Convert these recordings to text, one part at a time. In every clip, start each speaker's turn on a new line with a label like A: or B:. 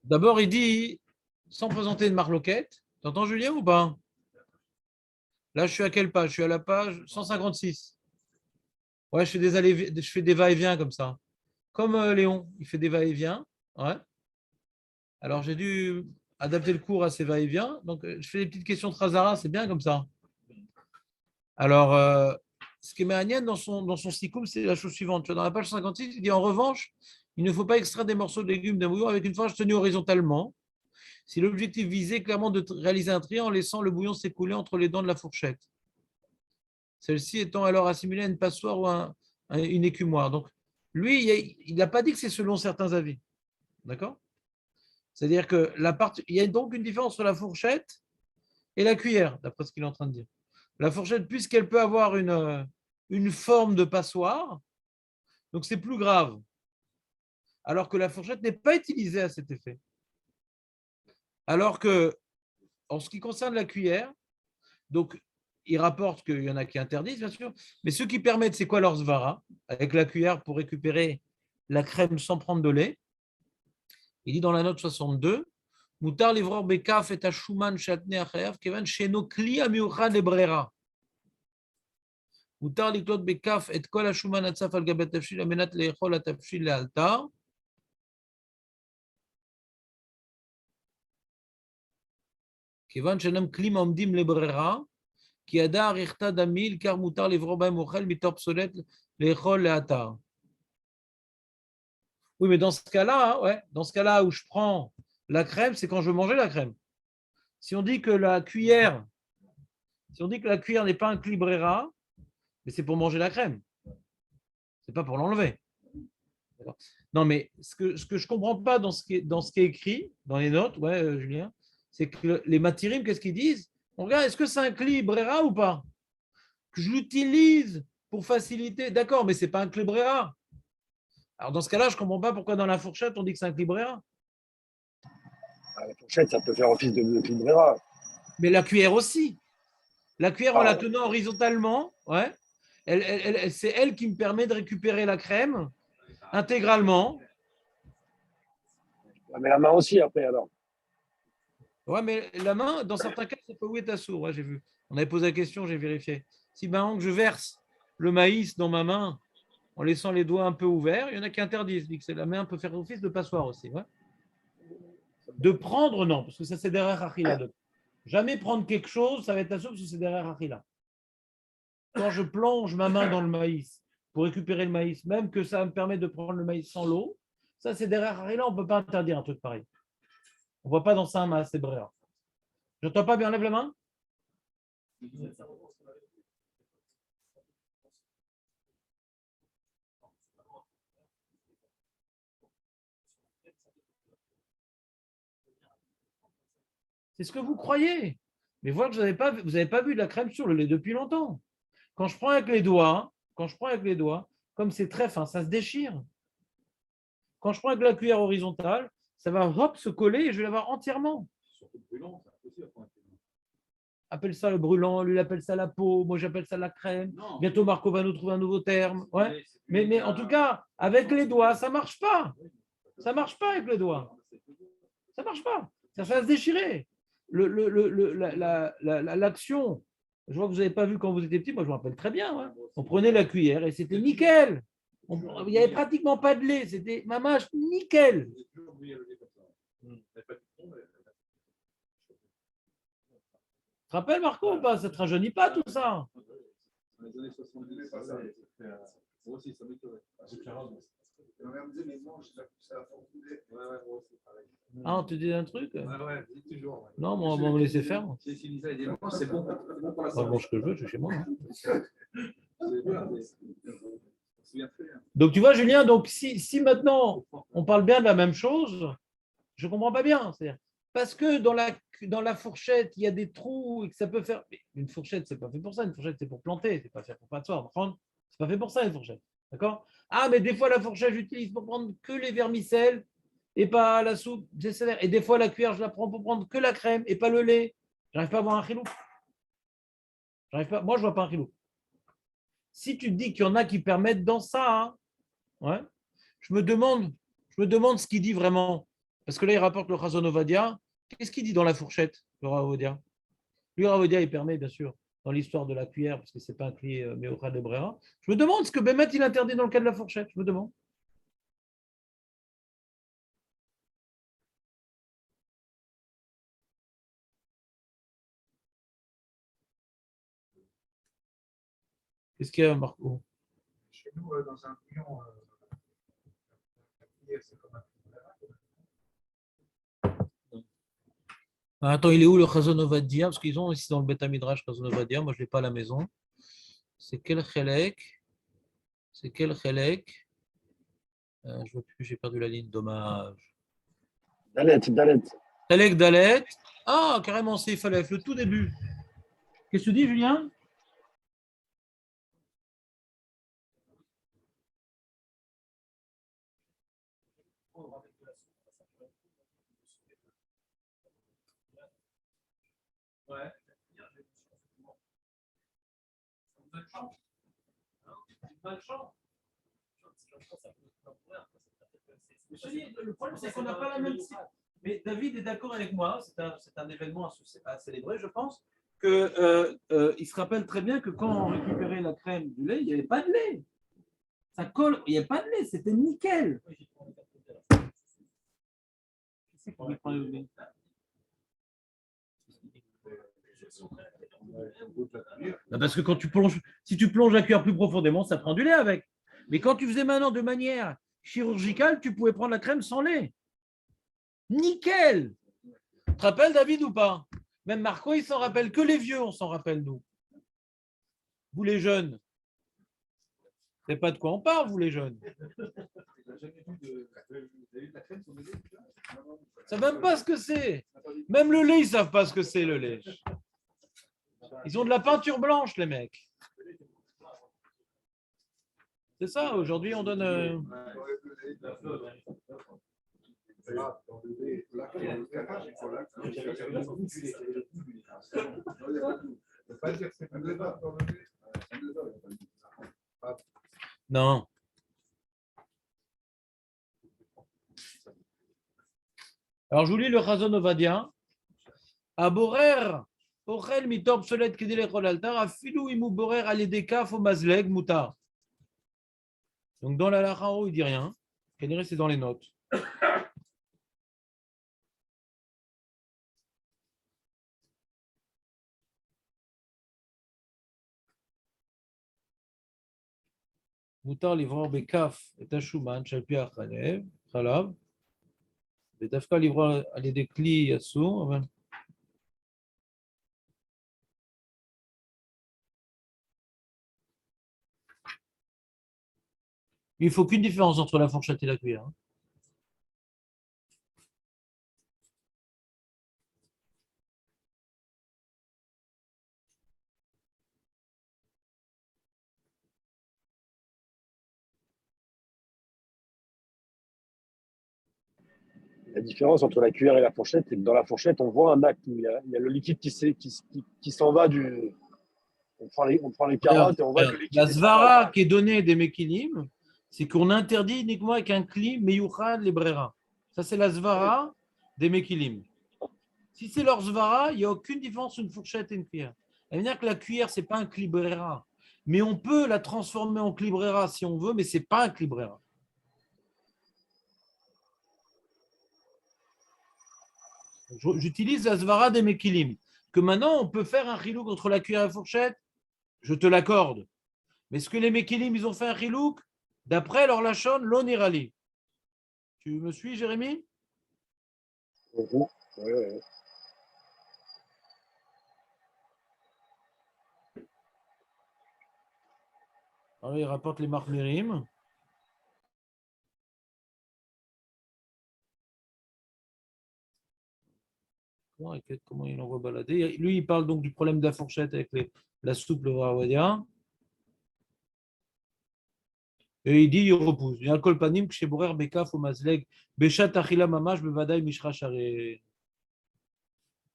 A: D'abord, il dit, sans présenter de marloquette, t'entends Julien ou pas? Là, je suis à quelle page? Je suis à la page 156. Ouais, je fais des va-et-vient comme ça. Comme Léon, il fait des va-et-vient. Ouais. Alors, j'ai dû adapter le cours à ces va-et-vient. Donc, je fais des petites questions de Trasara, c'est bien comme ça. Alors, ce qui est manienne dans son sikoum, c'est la chose suivante. Tu vois, dans la page 56, il dit en revanche, il ne faut pas extraire des morceaux de légumes d'un bouillon avec une fourche tenue horizontalement. Si l'objectif visé est clairement de réaliser un tri en laissant le bouillon s'écouler entre les dents de la fourchette. Celle-ci étant alors assimilée à une passoire ou une écumoire. Donc, lui, il n'a pas dit que c'est selon certains avis. D'accord? C'est-à-dire que il y a donc une différence entre la fourchette et la cuillère, d'après ce qu'il est en train de dire. La fourchette, puisqu'elle peut avoir une forme de passoire, donc c'est plus grave. Alors que la fourchette n'est pas utilisée à cet effet. Alors que, en ce qui concerne la cuillère, donc il rapporte qu'il y en a qui interdisent, bien sûr, mais ceux qui permettent, c'est quoi leur svara? Avec la cuillère pour récupérer la crème sans prendre de lait. Il dit dans la note 62, Moutar livror bekaf et ashuman chatne achayav kevan sheno kli amiuchad lebrera. מותר לקלוט בכף את כל השומן הצף על גבי התבשיל על מנת לאכול התבשיל לאלתר. כיוון שאינם כלים העומדים לברירה, כי ידע אריכתא דמיל, car מותר לברוא בהם אוכל מתוך פסולת לאכול לאתר. Oui, mais dans ce cas-là, ouais, dans ce cas-là où je prends la crème, c'est quand je veux manger la crème. Si on dit que la cuillère, n'est pas un clibrera, mais c'est pour manger la crème. C'est pas pour l'enlever. Non, mais ce que je comprends pas dans ce qui est écrit, dans les notes, ouais, Julien, c'est que les matirim, qu'est-ce qu'ils disent? On regarde, est-ce que c'est un clibrera ou pas? Que je l'utilise pour faciliter, d'accord, mais c'est pas un clibrera. Alors dans ce cas-là, je comprends pas pourquoi dans la fourchette, on dit que c'est un clibrera.
B: La fourchette, ça peut faire office de clibrera.
A: Mais la cuillère aussi. La cuillère, en la tenant horizontalement, ouais, c'est elle qui me permet de récupérer la crème intégralement.
B: Mais la main aussi, après, alors.
A: Ouais, mais la main, dans certains cas, ça peut où être sourd. Ouais, j'ai vu. On avait posé la question, j'ai vérifié. Si ben, je verse le maïs dans ma main en laissant les doigts un peu ouverts, il y en a qui interdisent. Que la main peut faire office de passoire aussi. Ouais. De prendre, non, parce que ça, c'est derrière Achila. Jamais prendre quelque chose, ça va être la soupe, parce que c'est derrière Achila. Quand je plonge ma main dans le maïs pour récupérer le maïs, même que ça me permet de prendre le maïs sans l'eau, ça, c'est derrière Achila, on ne peut pas interdire un truc pareil. On ne voit pas dans ça un maas, c'est brère. Je n'entends pas bien, lève la main. C'est ce que vous croyez. Mais voilà que vous n'avez pas vu de la crème sur le lait depuis longtemps. Quand je prends avec les doigts, comme c'est très fin, ça se déchire. Quand je prends avec la cuillère horizontale, ça va hop se coller et je vais l'avoir entièrement. Appelle ça le brûlant, lui il appelle ça la peau, moi j'appelle ça la crème. Non. Bientôt Marco va nous trouver un nouveau terme. Ouais. Mais en tout cas, avec les doigts, ça ne marche pas. Ça ne marche pas avec les doigts. Ça ne marche pas. Ça va se déchirer. L'action, je vois que vous n'avez pas vu quand vous étiez petit, moi je me rappelle très bien. Hein. On prenait la cuillère et c'était nickel. Il n'y avait pratiquement pas de lait, c'était mamache nickel. Tu te rappelles, Marco, ou pas? Ça ne te rajeunit pas tout ça? Dans les années 70, moi aussi, ça m'étonne. Ah, on te dit un truc? Ouais, toujours. Non, mais on va me laisser faire. C'est bon. Je mange ce que je veux, je suis chez moi. Donc, tu vois, Julien, donc si maintenant on parle bien de la même chose, je ne comprends pas bien. C'est-à-dire, parce que dans la fourchette, il y a des trous et que ça peut faire. Mais une fourchette, c'est pas fait pour ça. Une fourchette, c'est pour planter, c'est pas fait pour passoire. C'est pas fait pour ça, une fourchette. D'accord? Ah, mais des fois, la fourchette, j'utilise pour prendre que les vermicelles et pas la soupe. Et des fois, la cuillère, je la prends pour prendre que la crème et pas le lait. J'arrive pas à avoir un chilou. Moi, je vois pas un chilou. Si tu te dis qu'il y en a qui permettent dans ça, hein, ouais, je me demande Je me demande ce qu'il dit vraiment. Parce que là, il rapporte le Chazon Ovadia. Qu'est-ce qu'il dit dans la fourchette, le Rav Ovadia? Lui, Rav Ovadia, il permet, bien sûr, dans l'histoire de la cuillère, parce que ce n'est pas un cli Meochad de Brera. Je me demande ce que Bémet, il interdit dans le cas de la fourchette. Je me demande. Qu'est-ce qu'il y a, Marco?
C: Chez nous, dans un bouillon, c'est comme un
A: Attends, il est où le Chazon Ovadia? Parce qu'ils ont ici dans le Beth Midrash Chazon Ovadia. Moi, je ne l'ai pas à la maison. C'est quel Chelek? C'est quel Chelek? Je ne vois plus, j'ai perdu la ligne. Dommage.
B: Dalet, Dalet.
A: Chelek Dalet. Ah, carrément, c'est Falef, le tout début. Qu'est-ce que tu dis, Julien? Ouais. Le problème, c'est qu'on n'a pas la même cible. Mais David est d'accord avec moi, c'est un événement à célébrer, je pense, qu'il se rappelle très bien que quand on récupérait la crème du lait, il n'y avait pas de lait. Ça colle, il n'y avait pas de lait, c'était nickel. C'est pour prendre le lait. Parce que quand tu plonges, si tu plonges la cuillère plus profondément, ça prend du lait avec. Mais quand tu faisais maintenant de manière chirurgicale, tu pouvais prendre la crème sans lait. Nickel. Tu te rappelles, David, ou pas? Même Marco, il s'en rappelle. Que les vieux, on s'en rappelle, nous. Vous, les jeunes. Vous savez pas de quoi on parle, vous, les jeunes. Ils savent même pas ce que c'est. Même le lait, ils savent pas ce que c'est, le lait. Ils ont de la peinture blanche, les mecs. C'est ça, aujourd'hui, on donne... Non. Alors, je vous lis le Chazon Ovadia. Aborer, ochel mitor psolet kedele chol altar, afilu imu borer aledeka fo mazleg mutar. Donc, dans la Lacharo, il dit rien. C'est dans les notes. מותר לברור בכף את השומן שעל פי החלב, ודווקא לברור על ידי כלי אסור, אבל... Il ne faut qu'une différence entre la fourchette et la cuillère.
B: La différence entre la cuillère et la fourchette, c'est que dans la fourchette, on voit un acte. Il y a le liquide qui s'en va du. On prend les carottes et on voit que le liquide.
A: La svara qui est donnée des mekilim, c'est qu'on interdit uniquement avec un kli meyuchad les brera. Ça, c'est la svara des mekilim. Si c'est leur svara, il n'y a aucune différence entre une fourchette et une cuillère. Ça veut dire que la cuillère, ce n'est pas un kli brera. Mais on peut la transformer en kli brera si on veut, mais ce n'est pas un kli brera. J'utilise la svara des mekilim. Que maintenant, on peut faire un chilouk entre la cuillère et la fourchette, je te l'accorde. Mais ce que les mekilim, ils ont fait un chilouk, d'après leur lachon, l'onirali. Tu me suis, Jérémy?
B: Oui, oui.
A: Alors, il rapporte les marmirim. Comment il envoie balader? Lui, il parle donc du problème de la fourchette avec la soupe, le Rawadia. Et il dit, il repousse. Il y a un kolpanim chez Borer Bekaf ou Mazleg, Beshat Achila Mamash, Bevadaï Mishra Share.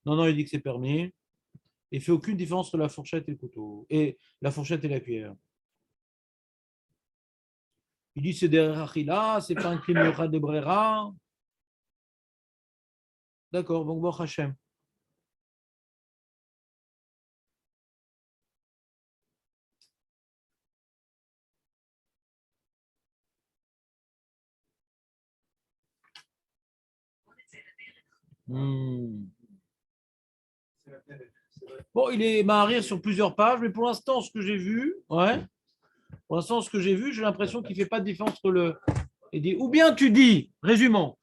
A: Non, il dit que c'est permis. Il ne fait aucune différence entre la fourchette et le couteau. Et la fourchette et la cuillère. Il dit c'est des rachila, c'est pas un kli miuchad de brera. D'accord, donc bon Hachem. Bon, il est marié sur plusieurs pages, mais pour l'instant, ce que j'ai vu, j'ai l'impression qu'il ne fait pas de différence entre le. Ou bien tu dis, résumons.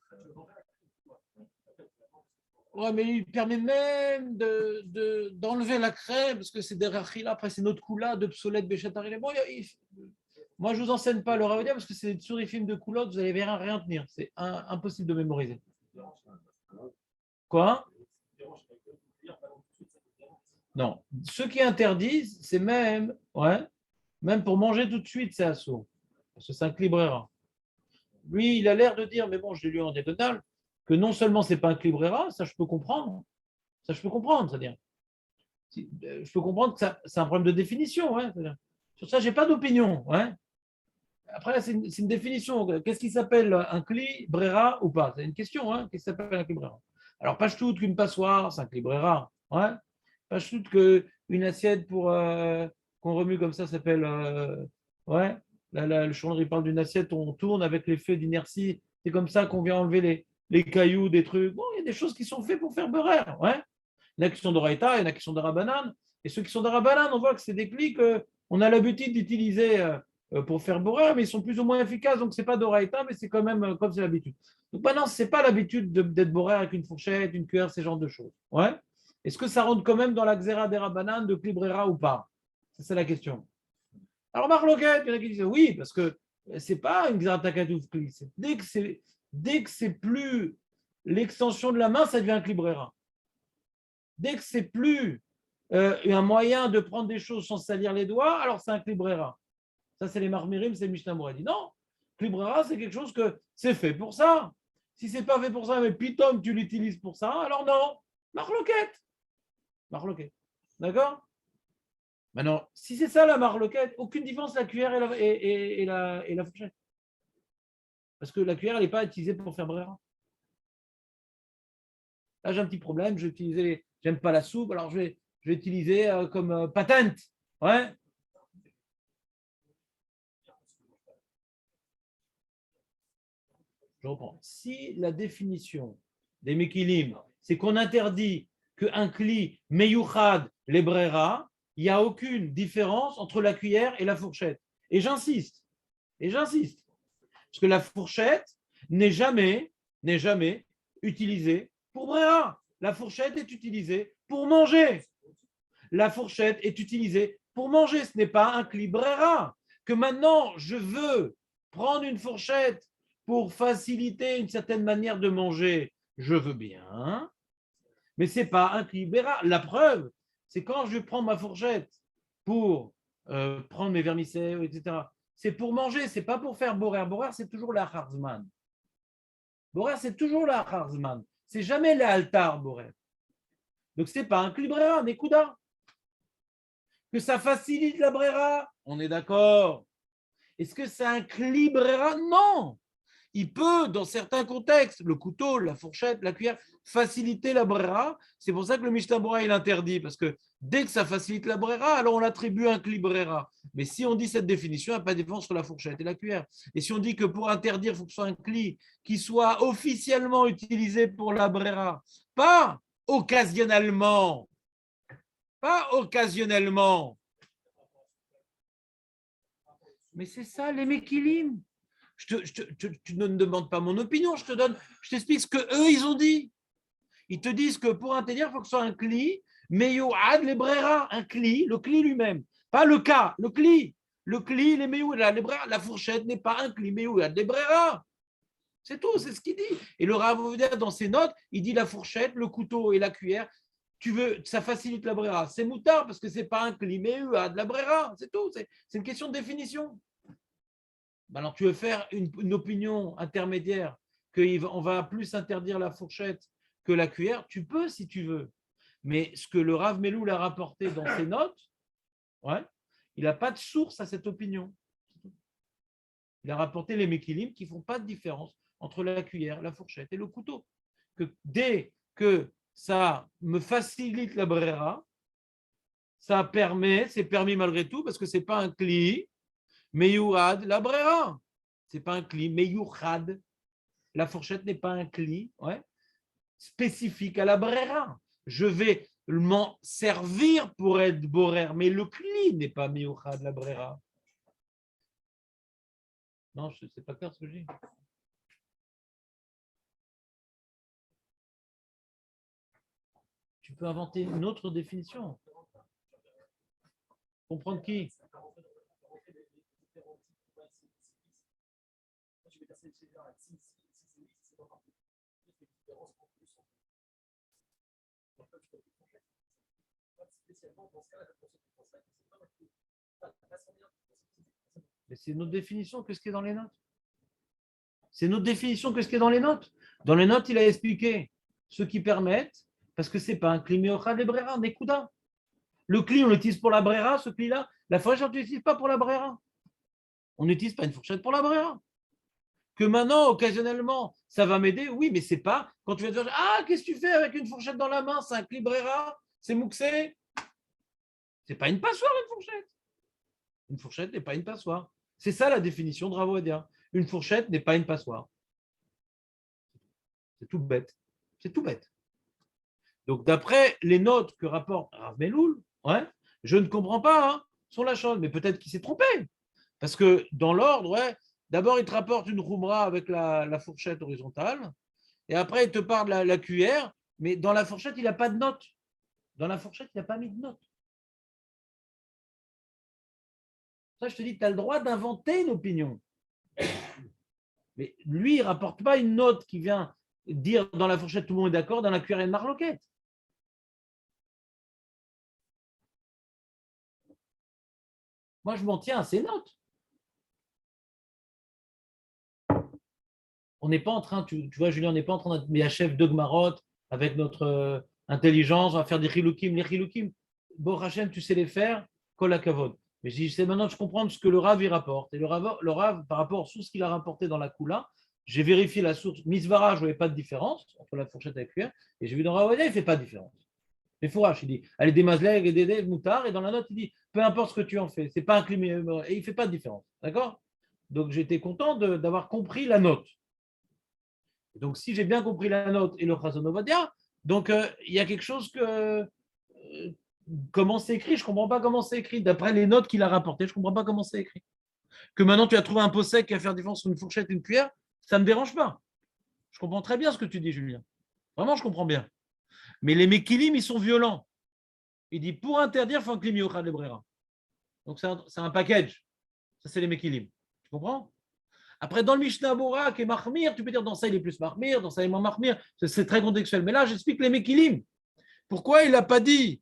A: Ouais, mais il permet même d'enlever la crème, parce que c'est des rachila, après c'est notre coula de psolète béchatari. Bon, moi, je ne vous enseigne pas le ravadia parce que c'est des tsurifimes de coulotte, vous n'allez rien tenir. C'est impossible de mémoriser. Quoi? Non. Ceux qui interdisent, c'est même pour manger tout de suite, c'est assaut. Parce que c'est un clibrera. Lui, il a l'air de dire, mais bon, je l'ai lu en diagonale, que non seulement c'est pas un clibrera, ça je peux comprendre. C'est-à-dire, je peux comprendre que c'est un problème de définition. Sur ça, j'ai pas d'opinion. Après, c'est une définition. Qu'est-ce qui s'appelle un cli brera ou pas? C'est une question. Qu'est-ce qui s'appelle un cli brera? Alors, pas tout qu'une passoire, c'est un cli brera. Pas tout qu'une assiette pour qu'on remue comme ça s'appelle. Le chanvre, parle d'une assiette, on tourne avec l'effet d'inertie. C'est comme ça qu'on vient enlever les cailloux, des trucs. Bon, il y a des choses qui sont faites pour faire beurrer. Il y en a qui sont d'oraïta, il y en a qui sont d'arabanan. Et ceux qui sont d'arabanan, on voit que c'est des clis qu'on a l'habitude d'utiliser pour faire beurrer, mais ils sont plus ou moins efficaces. Donc, ce n'est pas d'oraïta, mais c'est quand même comme c'est l'habitude. Donc, maintenant, ce n'est pas l'habitude d'être beurrer avec une fourchette, une cuillère, ces genres de choses. Est-ce que ça rentre quand même dans la xéra d'arabanan de clibrera ou pas? C'est la question. Alors, Marloquette, il y en a qui disent oui, parce que c'est pas une xératakatouf cli. Dès que c'est plus l'extension de la main, ça devient un clibrera. Dès que c'est plus un moyen de prendre des choses sans salir les doigts, alors c'est un clibrera. Ça, c'est les marmirim, c'est Mishnah Moura. dit non, clibrera, c'est quelque chose que c'est fait pour ça. Si c'est pas fait pour ça, mais pitom, tu l'utilises pour ça, alors non, marloquette. D'accord? Maintenant, si c'est ça la marloquette, aucune différence la cuillère et la fourchette. Parce que la cuillère, elle n'est pas utilisée pour faire brera. Là, j'ai un petit problème, j'aime pas la soupe, alors je vais utiliser comme patente. Je reprends. Si la définition des mekilim, c'est qu'on interdit qu'un kli meyuchad les brera, il n'y a aucune différence entre la cuillère et la fourchette. Et j'insiste. Parce que la fourchette n'est jamais utilisée pour brera. La fourchette est utilisée pour manger. La fourchette est utilisée pour manger. Ce n'est pas un kli brera. Que maintenant, je veux prendre une fourchette pour faciliter une certaine manière de manger, je veux bien, mais ce n'est pas un kli brera. La preuve, c'est quand je prends ma fourchette pour prendre mes vermicelles, etc. C'est pour manger, c'est pas pour faire borer. Borer, c'est toujours la harzman. Borer, c'est toujours la harzman. C'est jamais la altar borer. Donc, ce n'est pas un kli brera, nekuda. Que ça facilite la brera, on est d'accord. Est-ce que c'est un kli brera? Non. Il peut, dans certains contextes, le couteau, la fourchette, la cuillère, faciliter la brera. C'est pour ça que le Mishnah Bora, il interdit, parce que dès que ça facilite la brera, alors on attribue un kli brera. Mais si on dit cette définition, il n'y a pas de différence entre la fourchette et la cuillère. Et si on dit que pour interdire, il faut que ce soit un kli qui soit officiellement utilisé pour la brera, pas occasionnellement. Mais c'est ça, les mekilim. Tu ne me demandes pas mon opinion, je t'explique ce qu'eux, ils ont dit. Ils te disent que pour interdire, il faut que ce soit un kli, meyouad les brera, un kli, le kli lui-même. Pas le cas, le kli. Le kli, les meyouad les brera. La fourchette n'est pas un kli, meyouad les brera. C'est tout, c'est ce qu'il dit. Et le Rav Ovadia, dans ses notes, il dit la fourchette, le couteau et la cuillère, ça facilite la brera. C'est moutard parce que ce n'est pas un kli, meyouad la brera. C'est tout, c'est une question de définition. Alors, tu veux faire une opinion intermédiaire qu'on va plus interdire la fourchette que la cuillère, tu peux si tu veux. Mais ce que le Rav Meloul a rapporté dans ses notes, il n'a pas de source à cette opinion. Il a rapporté les Mekilim qui ne font pas de différence entre la cuillère, la fourchette et le couteau. Que dès que ça me facilite la brera, ça permet, c'est permis malgré tout, parce que ce n'est pas un kli, meyurad, la brera. Ce n'est pas un kli, meyurad. La fourchette n'est pas un kli spécifique à la brera. Je vais m'en servir pour être borer, mais le kli n'est pas meyurad, la brera. Non, c'est pas clair ce que je dis. Tu peux inventer une autre définition. Comprendre qui? Mais c'est notre définition que ce qui est dans les notes. C'est notre définition que ce qui est dans les notes. Dans les notes, il a expliqué ce qui permettent, parce que ce n'est pas un cli meocha de brera, des coudas. Le cli, on l'utilise pour la brera, ce cli-là. La fourchette, on ne l'utilise pas pour la brera. On n'utilise pas une fourchette pour la brera. Que maintenant, occasionnellement, ça va m'aider, oui, mais c'est pas quand tu vas dire ah, qu'est-ce que tu fais avec une fourchette dans la main? C'est un cli brera, c'est mouxé. C'est pas une passoire, une fourchette. Une fourchette n'est pas une passoire. C'est ça la définition de Ravo Adia. Une fourchette n'est pas une passoire. C'est tout bête. C'est tout bête. Donc, d'après les notes que rapporte Rav Meloul, je ne comprends pas sur la chose, mais peut-être qu'il s'est trompé. Parce que dans l'ordre, d'abord, il te rapporte une roumra avec la fourchette horizontale, et après, il te parle de la cuillère, mais dans la fourchette, il n'a pas de note. Dans la fourchette, il n'a pas mis de note. Ça, je te dis, tu as le droit d'inventer une opinion. Mais lui, il ne rapporte pas une note qui vient dire dans la fourchette, tout le monde est d'accord, dans la cuillère, il y a une marloquette. Moi, je m'en tiens à ces notes. On n'est pas en train, tu vois, Julien, on n'est pas en train d'être mis à chef de Gmarot avec notre intelligence, on va faire des chilukim. Les chilukim, bon, Hachem, tu sais les faire, kol hakavod. Mais je dis, c'est maintenant, je comprends ce que le Rav y rapporte. Et le Rav, par rapport à tout ce qu'il a rapporté dans la Kula, j'ai vérifié la source. Misvara, je ne voyais pas de différence entre la fourchette et la cuillère. Et j'ai vu dans Ravadia, il ne fait pas de différence. Les fourrages, il dit, allez, des mazleg et des moutards. Et dans la note, il dit, peu importe ce que tu en fais, c'est pas un climat. Et il ne fait pas de différence. D'accord? Donc, j'étais content d'avoir compris la note. Donc, si j'ai bien compris la note et le Chazon Ovadia, donc il y a quelque chose que. Comment c'est écrit? Je ne comprends pas comment c'est écrit. D'après les notes qu'il a rapportées, je ne comprends pas comment c'est écrit. Que maintenant tu as trouvé un pot sec qui va faire différence entre une fourchette et une cuillère, ça ne me dérange pas. Je comprends très bien ce que tu dis, Julien. Vraiment, je comprends bien. Mais les Mekilim, ils sont violents. Il dit pour interdire, il faut un Klim Yochad Lebrera. Donc c'est un package. Ça, c'est les Mekilim. Tu comprends? Après, dans le Mishnah Bora qui est Mahmir, tu peux dire dans ça il est plus Mahmir, dans ça il est moins Mahmir. C'est très contextuel. Mais là, j'explique les Mekilim. Pourquoi il n'a pas dit,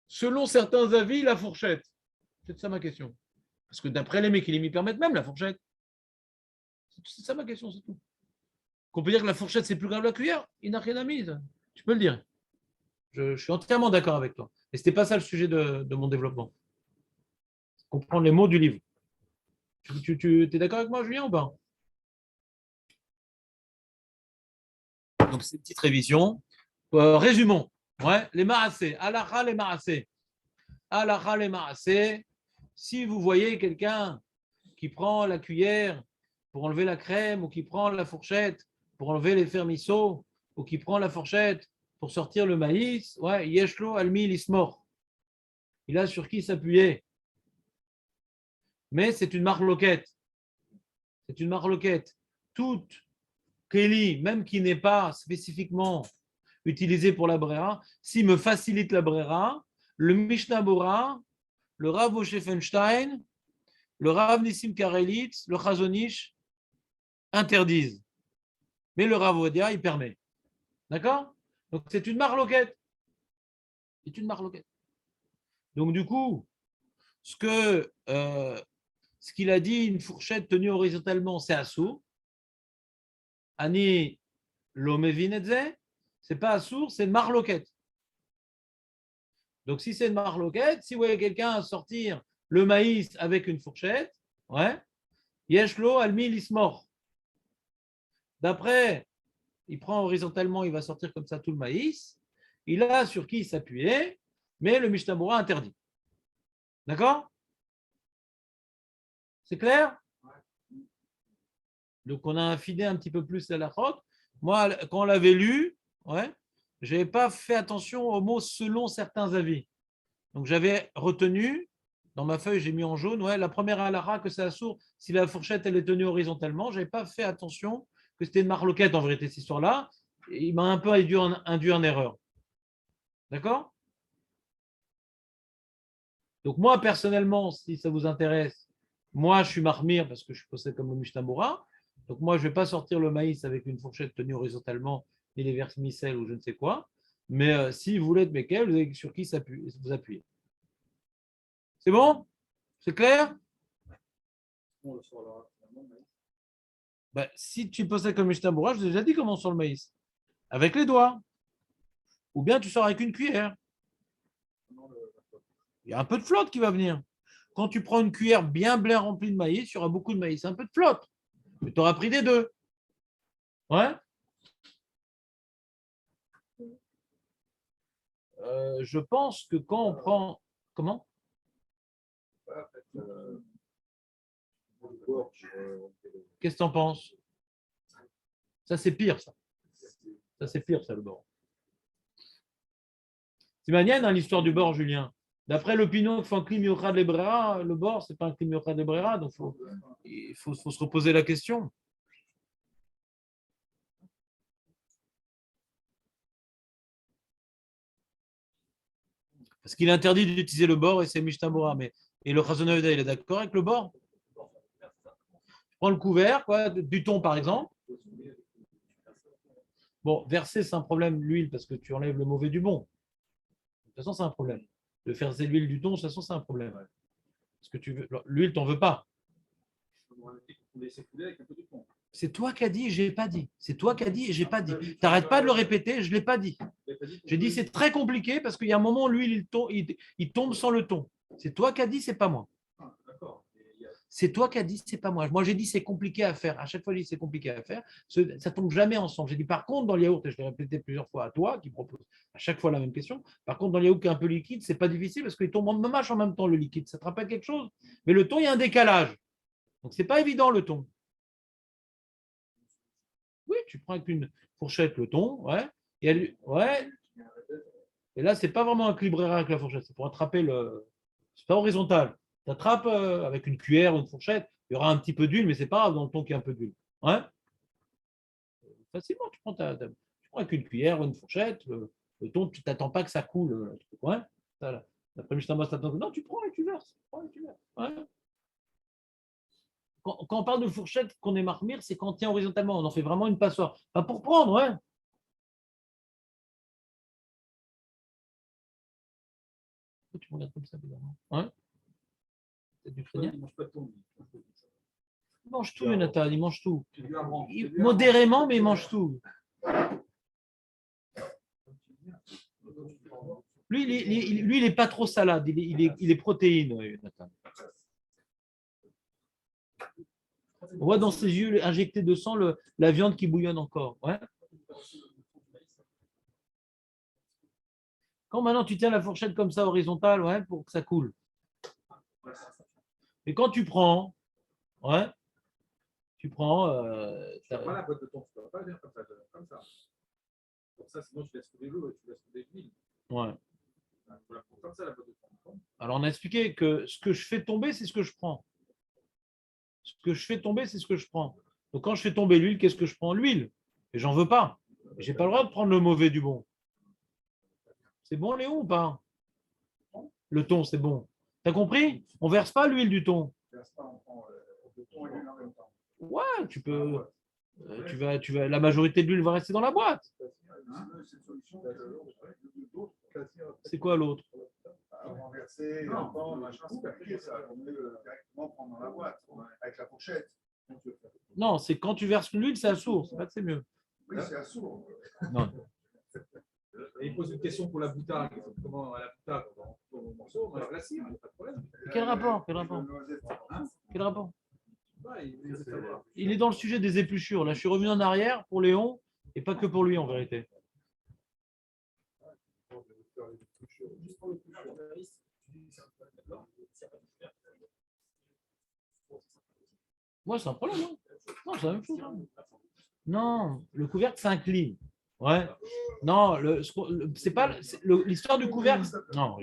A: selon certains avis, la fourchette? C'est ça ma question. Parce que d'après les Mekilim, ils permettent même la fourchette. C'est ça ma question, c'est tout. Qu'on peut dire que la fourchette, c'est plus grave que la cuillère? Il n'a rien à mise. Tu peux le dire. Je suis entièrement d'accord avec toi. Et ce n'était pas ça le sujet de mon développement. Comprendre les mots du livre. Tu es d'accord avec moi, Julien, ou pas? Donc, c'est une petite révision. Résumons. Les marassés. Alacha les marassés. Alacha les marassés. Si vous voyez quelqu'un qui prend la cuillère pour enlever la crème, ou qui prend la fourchette pour enlever les fermisseaux, ou qui prend la fourchette pour sortir le maïs, Yeshlo Almi Lismor. Il a sur qui s'appuyer. Mais c'est une marloquette. C'est une marloquette. Toute Kéli, même qui n'est pas spécifiquement utilisée pour la brera, s'il me facilite la brera, le Mishnah Bora, le Rav Moshe Feinstein, le Rav Nissim Karelitz, le Chazonish interdisent. Mais le Rav Odia, il permet. D'accord? Donc, c'est une marloquette. C'est une marloquette. Donc, du coup, ce qu'il a dit, une fourchette tenue horizontalement, c'est assourd. Ani lomevinedze, c'est pas assourd, c'est une marloquette. Donc, si c'est une marloquette, si vous voyez quelqu'un sortir le maïs avec une fourchette, Yeshlo almi lismor. D'après, il prend horizontalement, il va sortir comme ça tout le maïs. Il a sur qui s'appuyer, mais le Mishnah Berurah interdit. D'accord? C'est clair? Donc, on a affiné un petit peu plus la halachot. Moi, quand on l'avait lu, ouais, je n'avais pas fait attention aux mots selon certains avis. Donc, j'avais retenu, dans ma feuille, j'ai mis en jaune, ouais, la première halakha que c'est assourd si la fourchette elle est tenue horizontalement. Je n'avais pas fait attention que c'était une marloquette en vérité, cette histoire-là. Il m'a un peu induit en erreur. D'accord? Donc, moi, personnellement, si ça vous intéresse, moi, je suis marmire parce que je possède comme le Mishnah Berurah. Donc, moi, je ne vais pas sortir le maïs avec une fourchette tenue horizontalement, ni les vermicelles ou je ne sais quoi. Mais si vous voulez être Mekel, vous avez sur qui vous appuyez. C'est bon? C'est clair? Ben, si tu possèdes comme Mishnah Berurah, je vous ai déjà dit comment on sort le maïs. Avec les doigts. Ou bien tu sors avec une cuillère. Il y a un peu de flotte qui va venir. Quand tu prends une cuillère bien remplie de maïs, il y aura beaucoup de maïs. Un peu de flotte. Mais tu auras pris des deux. Ouais. Je pense que quand on prend. Comment? Qu'est-ce que tu en penses? Ça, c'est pire, ça. Ça, c'est pire, ça, le bord. C'est manienne, hein, l'histoire du bord, Julien. D'après l'opinion que font un clim yochad lebrera, le bord, c'est pas un clim yochad lebrera, donc il faut se reposer la question. Parce qu'il est interdit d'utiliser le bord et c'est Mishnah Berurah. Mais et le Chazon Yehuda, il est d'accord avec le bord? Je prends le couvert, quoi, du thon par exemple. Bon, verser, c'est un problème, l'huile, parce que tu enlèves le mauvais du bon. De toute façon, c'est un problème. De faire l'huile du thon, de toute façon, c'est un problème. Parce que tu veux, l'huile, tu n'en veux pas. C'est toi qui as dit, j'ai pas dit. C'est toi qui as dit et j'ai pas dit. Tu n'arrêtes pas de le répéter, je ne l'ai pas dit. J'ai dit c'est très compliqué parce qu'il y a un moment où l'huile il tombe sans le thon. C'est toi qui as dit, c'est pas moi. C'est toi qui as dit, c'est pas moi. Moi, j'ai dit c'est compliqué à faire. À chaque fois, j'ai dit c'est compliqué à faire. Ça tombe jamais ensemble. J'ai dit par contre, dans le yaourt, et je l'ai répété plusieurs fois à toi, qui propose à chaque fois la même question. Par contre, dans le yaourt qui est un peu liquide, c'est pas difficile parce qu'il tombe en mâche en même temps le liquide. Ça te rappelle quelque chose? Mais le thon, il y a un décalage. Donc, c'est pas évident le thon. Oui, tu prends avec une fourchette le thon, ouais. Ouais. Et là, c'est pas vraiment équilibré avec la fourchette. C'est pour attraper le. C'est pas horizontal. Tu attrapes avec une cuillère ou une fourchette. Il y aura un petit peu d'huile, mais c'est pas grave dans le thon qu'il y a un peu d'huile. Ouais. Facilement, tu prends avec une cuillère ou une fourchette. Le thon, tu t'attends pas que ça coule. Le truc, ouais. D'après Mishnah Berurah, non, tu prends et tu verses. Ouais. Quand on parle de fourchette qu'on est marmire, c'est quand on tient horizontalement. On en fait vraiment une passoire. Pas pour prendre, ouais. Pourquoi tu me regardes comme ça, bizarrement? Ouais. C'est du crânien. Il mange tout, Jonathan, il mange tout. Modérément, mais il mange tout. Lui, il n'est pas trop salade, il est protéine, Jonathan. On voit dans ses yeux injectés de sang la viande qui bouillonne encore. Ouais. Quand maintenant tu tiens la fourchette comme ça horizontale, ouais, pour que ça coule. Et quand tu prends, ouais, tu prends.
C: Pas la boîte de thon, tu ne peux pas dire comme ça. Comme ça, sinon tu laisses couler l'eau et tu laisses couler l'huile.
A: Ouais.
C: Comme ça, la boîte de thon.
A: Alors on a expliqué que ce que je fais tomber, c'est ce que je prends. Ce que je fais tomber, c'est ce que je prends. Donc quand je fais tomber l'huile, qu'est-ce que je prends? L'huile. Et j'en veux pas. Je n'ai pas le droit de prendre le mauvais du bon. C'est bon, Léon, ou pas? Le thon, c'est bon. T'as compris? On verse pas l'huile du thon. Ouais, tu peux. La majorité de l'huile va rester dans la boîte. C'est quoi l'autre?
C: Renverser, directement prendre dans la boîte avec la fourchette.
A: Non, c'est quand tu verses l'huile, c'est à sourd. C'est pas que c'est mieux.
C: Oui, c'est à sourd.
A: Non.
C: Et il pose une question pour la boutade. Comment la boutade, on va morceau, on va la glacer, il n'y a pas de problème.
A: Quel rapport? Quel rapport?
C: Ouais, il veut savoir.
A: Il est dans le sujet des épluchures. Là, je suis revenu en arrière pour Léon et pas que pour lui en vérité. Moi, c'est un problème. Hein. Non, c'est la même chose. Hein. Non, le couvercle s'incline. Ouais. Non, c'est pas l'histoire du couvercle. Non.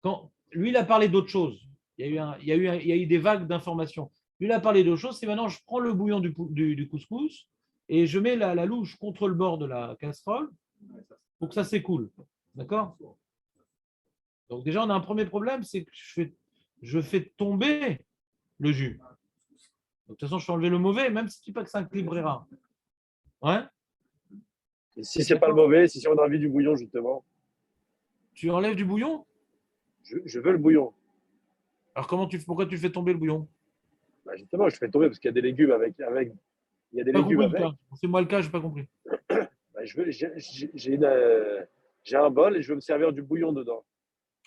A: Quand lui, il a parlé d'autre chose. Il y a eu des vagues d'informations. Lui, il a parlé d'autre chose. C'est maintenant, je prends le bouillon du couscous et je mets la louche contre le bord de la casserole pour que ça s'écoule. D'accord? Donc déjà, on a un premier problème, c'est que je fais tomber le jus. Donc, de toute façon, je vais enlever le mauvais, même si tu dis pas que c'est un Clibrera. Ouais.
B: Et si c'est pas le mauvais, si on a envie du bouillon, justement,
A: Tu enlèves du bouillon?
B: je veux le bouillon.
A: Alors pourquoi tu fais tomber le bouillon?
B: Bah, justement, je fais tomber parce qu'il y a des légumes avec il y a des
A: Pas
B: légumes
A: compris le
B: avec.
A: cas. C'est moi le cas, j'ai pas compris.
B: Bah, j'ai un bol et je veux me servir du bouillon dedans.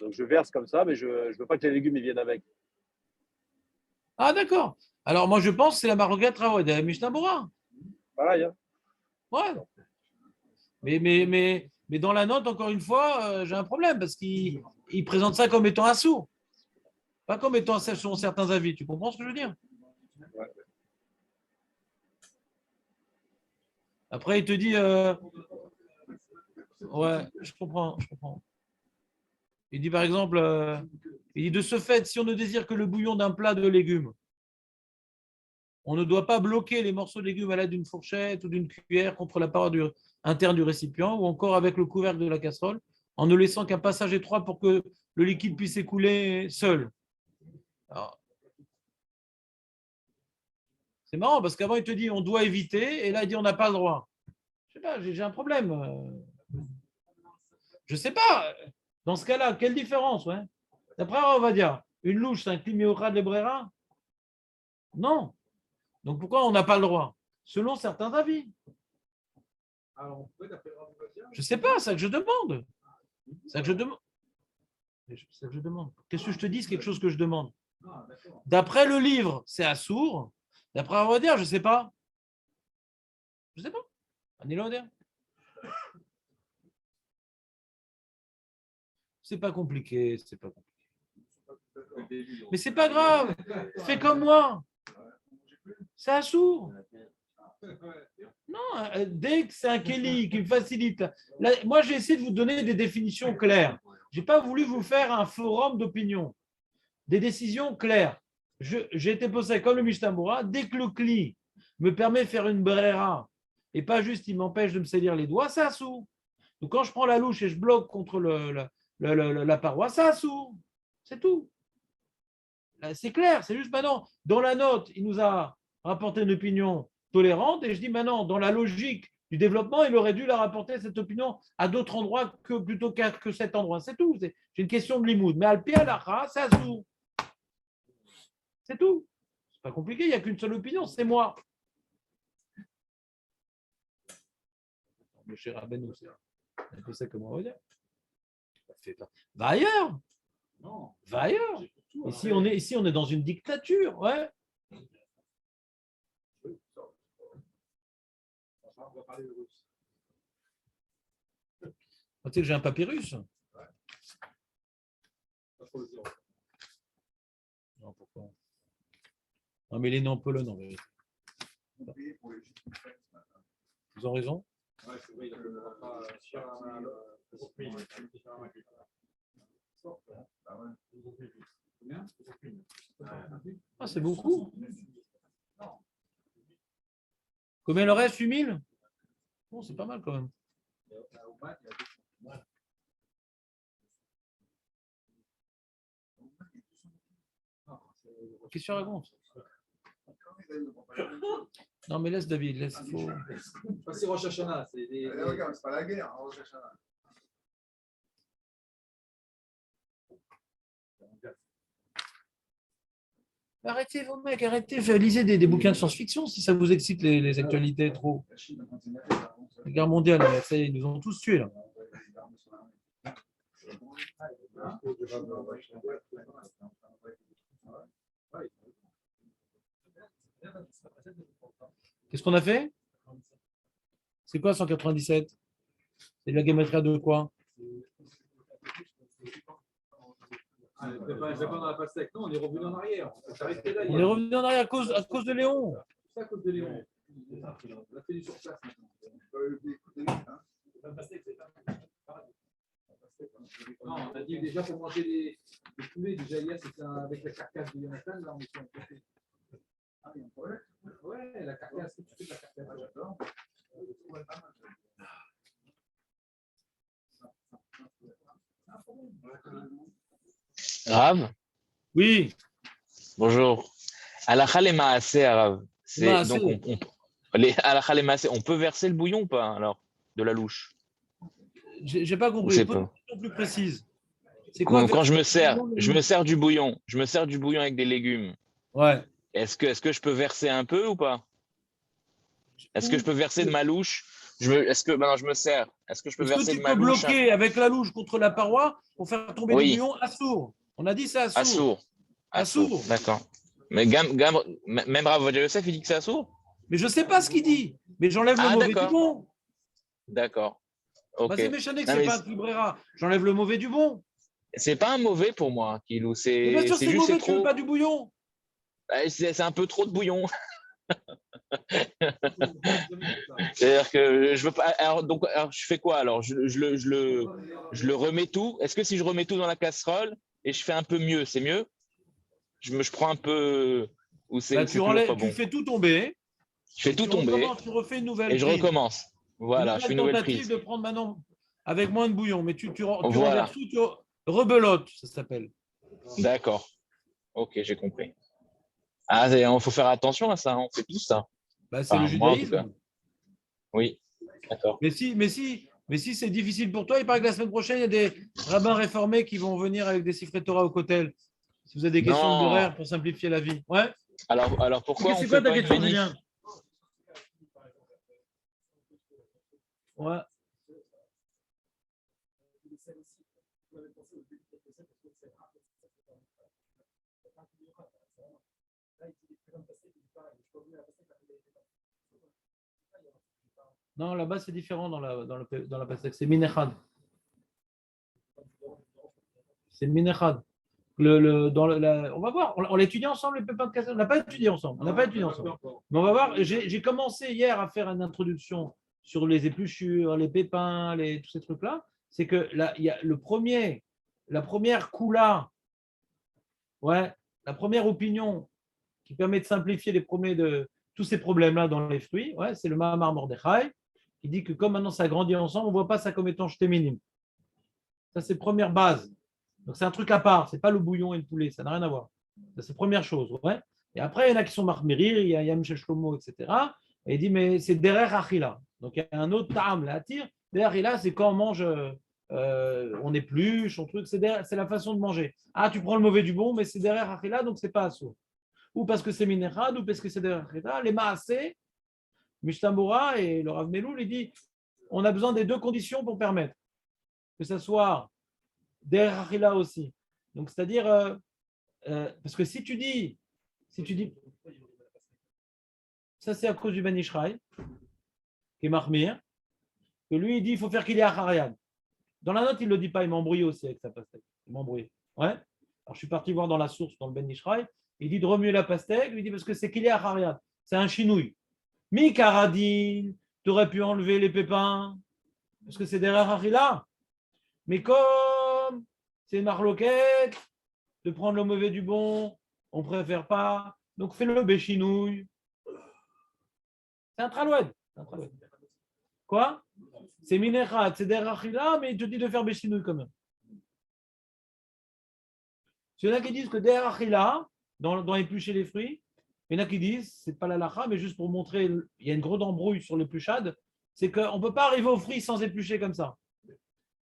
B: Donc je verse comme ça, mais je ne veux pas que les légumes ils viennent avec.
A: Ah d'accord. Alors moi je pense que c'est la marloquette Rawed, la Mishnah Bora.
B: Pareil, hein.
A: Ouais. Mais dans la note, encore une fois, j'ai un problème parce qu'il présente ça comme étant un sourd. Pas comme étant selon certains avis. Tu comprends ce que je veux dire?
B: Ouais.
A: Après, il te dit ouais, je comprends. Il dit par exemple, il dit de ce fait, si on ne désire que le bouillon d'un plat de légumes, on ne doit pas bloquer les morceaux de légumes à l'aide d'une fourchette ou d'une cuillère contre la paroi interne du récipient ou encore avec le couvercle de la casserole, en ne laissant qu'un passage étroit pour que le liquide puisse s'écouler seul. Alors, c'est marrant parce qu'avant il te dit on doit éviter et là il dit on n'a pas le droit. Je sais pas, j'ai un problème. Je sais pas. Dans ce cas-là, quelle différence, ouais? D'après on va dire une louche, c'est un climiora de l'Ebrera? Non. Donc pourquoi on n'a pas le droit? Selon certains avis.
C: Alors, on pourrait, d'après Rav Ovadia,
A: Je sais pas, c'est ça que je demande. C'est ça que je demande. C'est ça que je demande. Qu'est-ce que je te dis? C'est quelque chose que je demande.
C: ah, d'accord.
A: D'après le livre, c'est assourd. D'après on va dire, je sais pas. Je sais pas. Anil dire. C'est pas compliqué, c'est pas compliqué. Mais c'est pas grave. Fais comme moi. C'est assourd. Non, dès que c'est un Kelly qui me facilite. Là, moi, j'ai essayé de vous donner des définitions claires. Je n'ai pas voulu vous faire un forum d'opinion. Des décisions claires. J'ai été posé comme le Mishnah. Dès que le cli me permet de faire une brera et pas juste il m'empêche de me salir les doigts, ça assourd. Donc quand je prends la louche et je bloque contre la paroi, ça assourd. C'est tout. C'est clair, c'est juste maintenant, dans la note, il nous a rapporté une opinion tolérante et je dis maintenant, dans la logique du développement, il aurait dû la rapporter cette opinion à d'autres endroits que plutôt que cet endroit. C'est tout. C'est une question de limoud. Mais Alpi Alacha, ça s'ouvre. C'est tout. C'est pas compliqué, il n'y a qu'une seule opinion, c'est moi. Le cher Rabbeinu, c'est un peu ça comment on va dire. Va ailleurs.
C: Non.
A: Va ailleurs. Ici, on est dans une dictature. Ouais.
C: On va parler de russe.
A: Tu sais que j'ai un papyrus.
C: Pas trop le dire.
A: Non, pourquoi? Non, mais il est né en Pologne, en vérité. Ils ont raison.
C: Ouais, c'est vrai, il ne pas
A: Ah, c'est beaucoup. Combien il en reste? 8000? Bon, c'est pas mal quand même. Qu'est-ce que tu racontes? Non, mais laisse David, laisse. Faut...
C: C'est Rosh Hashanah.
D: Regarde, c'est pas la guerre, Rosh Hashanah.
A: Arrêtez vos mecs, arrêtez, lisez des bouquins de science-fiction si ça vous excite les actualités trop. La guerre mondiale, ça y est, ils nous ont tous tués là. Qu'est-ce qu'on a fait? C'est quoi 197? C'est de la gématria de quoi?
C: C'est pas dans la pastèque. Non, on est revenu en arrière. On s'est arrêté là.
A: On est revenu en arrière à cause de Léon.
C: C'est à cause de Léon. On a fait du surplace maintenant. Non, on a dit déjà pour manger des poulets. Déjà hier, c'était avec la carcasse de Jonathan. Là, on était en côté. Ah, il y a un problème. Ouais, la carcasse. Tu fais de la carcasse. J'adore.
E: Rav,
A: Oui.
E: bonjour. Halakha le maaseh, Rav. C'est
A: Maaseh.
E: donc les halakha le maaseh, on peut verser le bouillon ou pas alors de la louche?
A: J'ai pas compris.
E: C'est
A: Pose une
E: pas.
A: question plus précise. C'est quoi
E: Quand je me sers,
A: verser
E: je me sers du bouillon. Je me sers du bouillon avec des légumes.
A: Ouais.
E: Est-ce que je peux verser un peu ou pas? Est-ce que je peux verser de ma louche? Est-ce que maintenant je me sers? Est-ce que je peux
A: Est-ce que
E: verser
A: tu
E: de ma
A: peux
E: louche
A: bloquer avec la louche contre la paroi pour faire tomber du
E: Oui,
A: bouillon à sourd? On a dit c'est à
E: à
A: sourd.
E: sourd.
A: À sourd.
E: D'accord. Mais même Rav Ovadia Yosef, il dit que c'est à sourd?
A: Mais je sais pas ce qu'il dit. Mais j'enlève le
E: Ah,
A: mauvais du
E: d'accord.
A: bon.
E: D'accord. Ok.
A: Vas-y, méchané que
E: Non,
A: c'est
E: mais
A: pas un Kibrera. J'enlève le mauvais du bon.
E: c'est pas un mauvais pour moi, Kilou.
A: Mais bien sûr,
E: C'est
A: c'est
E: juste
A: mauvais,
E: c'est
A: tu veux
E: trop.
A: pas du bouillon.
E: C'est un peu trop de bouillon. C'est-à-dire que je veux pas. Alors, je fais quoi alors je le remets tout. Est-ce que si je remets tout dans la casserole et je fais un peu mieux, c'est mieux? Je prends un peu ou
A: Bah,
E: c'est toujours pas
A: tu
E: bon?
A: fais tout tomber
E: Je fais
A: et
E: tout
A: tu
E: tomber
A: recommences, tu refais une nouvelle
E: et je
A: prise.
E: recommence.
A: Une
E: Voilà, je fais
A: nouvelle
E: une nouvelle
A: tentative
E: prise.
A: de prendre maintenant avec moins de bouillon. Mais tu
E: Voilà,
A: renverses tout, tu rebelotes, ça s'appelle.
E: d'accord. Ok, j'ai compris. Ah, il faut faire attention à ça. On fait tout ça.
A: Bah, c'est le
E: Enfin, moi en tout cas.
A: judaïsme.
E: Oui, d'accord.
A: Mais si c'est difficile pour toi, il paraît que la semaine prochaine, il y a des rabbins réformés qui vont venir avec des siffrets Torah au kotel. Si vous avez des questions de
E: Non.
A: Borer pour simplifier la vie. Ouais.
E: Alors pourquoi on
A: C'est
E: fait
A: quoi ta
E: pas une
A: question,
E: bénif?
A: Julien? Ouais. Non, là-bas, c'est différent dans la pastèque. C'est minechad. C'est minechad. On va voir. On l'étudie ensemble, les pépins de cassette. On n'a pas étudié ensemble. On n'a pas étudié ensemble. Mais on va voir. J'ai commencé hier à faire une introduction sur les épluchures, les pépins, tous ces trucs-là. C'est que là, il y a la première coula, ouais, la première opinion qui permet de simplifier tous ces problèmes-là dans les fruits, ouais, c'est le Mahamar Mordechai, qui dit que comme maintenant ça grandit ensemble, on ne voit pas ça comme étant jeté minime. Ça, c'est première base. Donc, c'est un truc à part. Ce n'est pas le bouillon et le poulet. Ça n'a rien à voir. Ça, c'est première chose. Ouais. Et après, il y en a qui sont Marmerir, il y a Yam Shlomo, etc. Et il dit, mais c'est Derer Achila. Donc, il y a un autre tam, la tire. Derer Achila, c'est quand on mange, on épluche, on truc. C'est la façon de manger. Ah, tu prends le mauvais du bon, mais c'est Derer Achila, donc c'est pas assourd. Ou parce que c'est Minerad, ou parce que c'est Derer Achila. Les Maasé, Mishtambura et le Rav Meloul, il dit, on a besoin des deux conditions pour permettre que ça soit Derer Achila aussi. Donc, c'est-à-dire, parce que si tu dis, ça c'est à cause du Ben Ishraï, qui est Mahmir, que lui il dit il faut faire qu'il y ait Achariad. Dans la note, il ne le dit pas, il m'embrouille aussi avec sa pastèque. Il m'embrouille. Ouais. Alors je suis parti voir dans la source, dans le Ben Ishraï, il dit de remuer la pastèque, il dit parce que c'est qu'il y ait Achariad. C'est un chinouille. Mi Karadine, tu aurais pu enlever les pépins, parce que c'est derrière Achila. Mais comme c'est une marloquette, de prendre le mauvais du bon, on préfère pas. Donc fais-le béchinouille. C'est un traloued. Quoi? C'est minechat, c'est derachila, mais il te dit de faire béchinouille quand même. Il y en a qui disent que derachila, dans éplucher les fruits, il y en a qui disent, c'est pas la lacha, mais juste pour montrer, il y a une grande embrouille sur l'épluchade, c'est qu'on ne peut pas arriver aux fruits sans éplucher comme ça.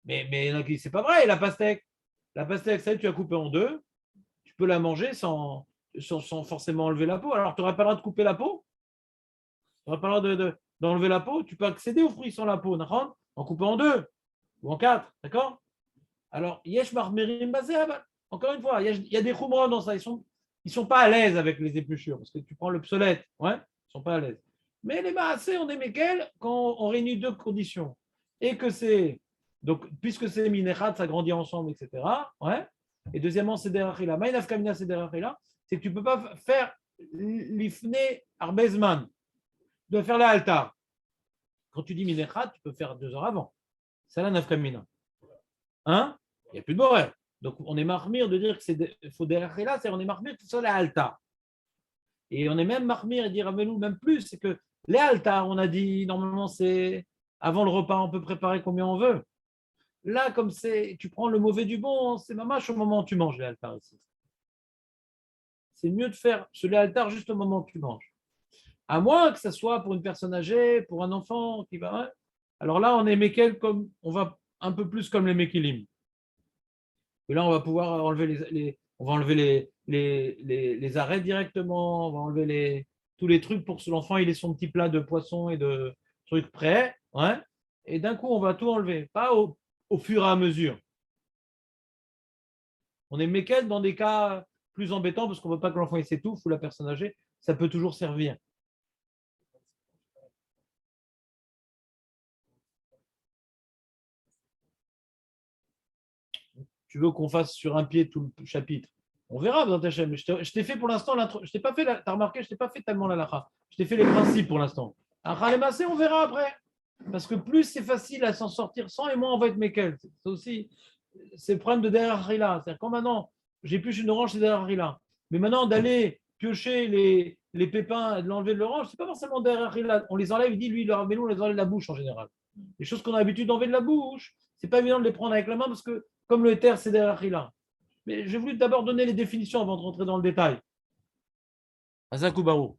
A: Mais il y en a qui disent, c'est pas vrai, la pastèque. La pastèque, ça, tu as coupé en deux, tu peux la manger sans forcément enlever la peau. Alors, tu n'auras pas le droit de couper la peau. Tu n'auras pas le droit d'enlever la peau. Tu peux accéder aux fruits sans la peau, en coupant en deux ou en quatre. D'accord? Alors, yesh marmerim basé. Encore une fois, il y a des khumra dans ça. ils ne sont pas à l'aise avec les épluchures, parce que tu prends l'obsolète, ouais, ils ne sont pas à l'aise. Mais les maasé, on est Mekel quand on réunit deux conditions. Et que c'est, donc, puisque c'est Minechat, ça grandit ensemble, etc. Ouais. Et deuxièmement, c'est Derachila. Maïnaf Kamina, c'est Derachila. C'est que tu ne peux pas faire l'ifne arbezman, de faire la altar. Quand tu dis Minechat, tu peux faire 2 heures avant. C'est la nafkamina. Hein? Il n'y a plus de borel. Donc, on est marmire de dire que c'est faut Derachila, c'est on est marmire que c'est la altar. Et on est même marmire et dire à Melou même plus, c'est que les altars, on a dit, normalement, c'est avant le repas, on peut préparer combien on veut. Là, comme c'est, tu prends le mauvais du bon, c'est mamache au moment où tu manges les altars ici. C'est mieux de faire ce lait altar juste au moment où tu manges. À moins que ce soit pour une personne âgée, pour un enfant qui va. Hein. Alors là, on est Mekel comme, on va un peu plus comme les Mekilim. Et là, on va pouvoir enlever on va enlever les arrêts directement, on va enlever tous les trucs pour que l'enfant il ait son petit plat de poisson et de trucs prêts. Ouais. Et d'un coup, on va tout enlever, pas au fur et à mesure. On est méquel dans des cas plus embêtants parce qu'on ne veut pas que l'enfant s'étouffe ou la personne âgée, ça peut toujours servir. Tu veux qu'on fasse sur un pied tout le chapitre? On verra dans ta chaîne. Je t'ai fait pour l'instant l'intro. Je t'ai pas fait. Tu as remarqué, je t'ai pas fait tellement la lacha. Je t'ai fait les principes pour l'instant. Après les massés, on verra après. Parce que plus c'est facile à s'en sortir sans et moins on va être méquel. C'est aussi c'est le problème de derrière Rila. C'est-à-dire quand maintenant j'épluche une orange, c'est derrière Rila. Mais maintenant d'aller piocher les pépins et de l'enlever de l'orange, c'est pas forcément derrière Rila. On les enlève, il dit lui, mais nous on les enlève de la bouche en général. Les choses qu'on a l'habitude d'enlever de la bouche, c'est pas évident de les prendre avec la main parce que comme le éther, c'est derrière Rila. Mais j'ai voulu d'abord donner les définitions avant de rentrer dans le détail. Azakou Barou.